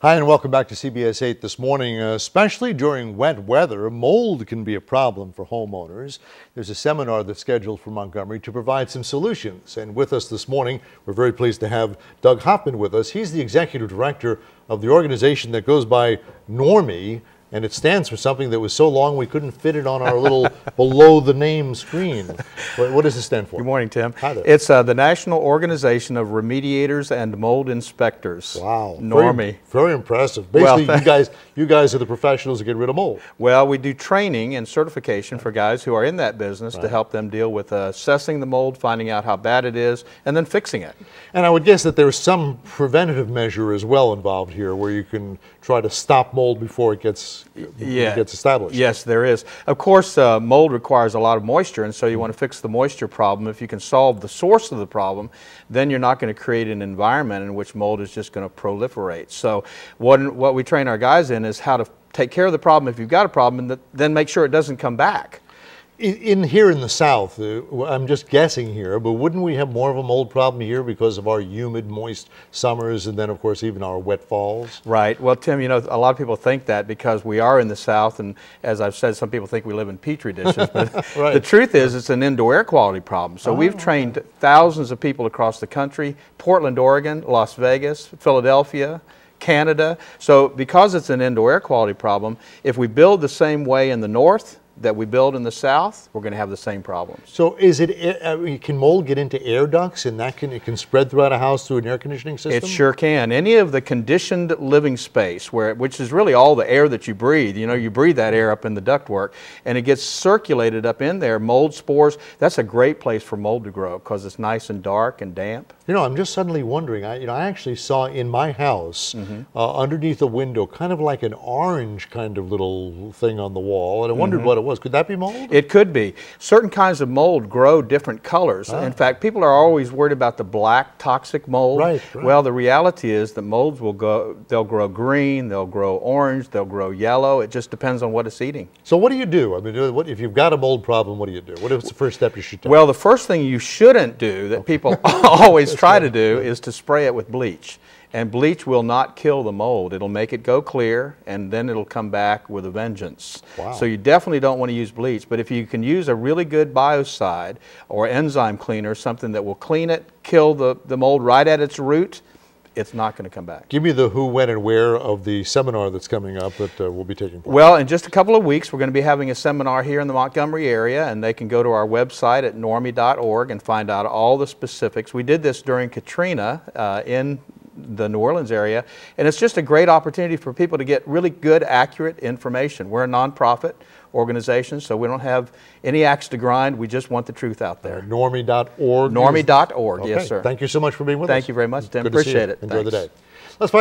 Hi, and welcome back to CBS 8 this morning. Especially during wet weather, mold can be a problem for homeowners. There's a seminar that's scheduled for Montgomery to provide some solutions. And with us this morning, we're very pleased to have Doug Hoffman with us. He's the executive director of the organization that goes by NORMI, and it stands for something that was so long we couldn't fit it on our little below the name screen. What does it stand for? Good morning, Tim. Hi there. It's the National Organization of Remediators and Mold Inspectors. Wow. NORMI. Very impressive. Basically, you guys are the professionals that get rid of mold. Well, we do training and certification for guys who are in that business to help them deal with assessing the mold, finding out how bad it is, and then fixing it. And I would guess that there's some preventative measure as well involved here where you can try to stop mold before it gets established. Yes, there is. Of course, mold requires a lot of moisture, and so you want to fix the moisture problem. If you can solve the source of the problem, then you're not going to create an environment in which mold is just going to proliferate. So what we train our guys in is how to take care of the problem if you've got a problem, and then make sure it doesn't come back. Here in the South, I'm just guessing here, but wouldn't we have more of a mold problem here because of our humid, moist summers and then, of course, even our wet falls? Right. Well, Tim, you know, a lot of people think that because we are in the South, and as I've said, some people think we live in petri dishes, but right. The truth is it's an indoor air quality problem. So we've trained thousands of people across the country, Portland, Oregon, Las Vegas, Philadelphia, Canada. So because it's an indoor air quality problem, if we build the same way in the north that we build in the south, we're going to have the same problems. So is it, can mold get into air ducts and it can spread throughout a house through an air conditioning system? It sure can. Any of the conditioned living space, which is really all the air that you breathe, you know, you breathe that air up in the ductwork and it gets circulated up in there, mold spores, that's a great place for mold to grow because it's nice and dark and damp. You know, I'm just suddenly wondering, I actually saw in my house, underneath a window, kind of like an orange kind of little thing on the wall, and I wondered what it was. Could that be mold? It could be. Certain kinds of mold grow different colors. In fact, people are always worried about the black toxic mold. Right. Well, the reality is that molds they'll grow green, they'll grow orange, they'll grow yellow. It just depends on what it's eating. So what do you do? I mean, if you've got a mold problem, what do you do? What is the first step you should take? Well, the first thing you shouldn't do that people always try to do is to spray it with bleach. And bleach will not kill the mold. It'll make it go clear, and then it'll come back with a vengeance. Wow. So you definitely don't want to use bleach. But if you can use a really good biocide or enzyme cleaner, something that will clean it, kill the mold right at its root, it's not going to come back. Give me the who, when, and where of the seminar that's coming up that will be taking place. Well, in just a couple of weeks, we're going to be having a seminar here in the Montgomery area, and they can go to our website at normi.org and find out all the specifics. We did this during Katrina in the New Orleans area, and it's just a great opportunity for people to get really good, accurate information. We're a nonprofit organization, so we don't have any axe to grind. We just want the truth out there. Normi.org? Normi.org, Okay. Yes, sir. Thank you so much for being with us. Thank you very much, Tim. Good to see you. Appreciate it. Enjoy the Thanks. day. Let's find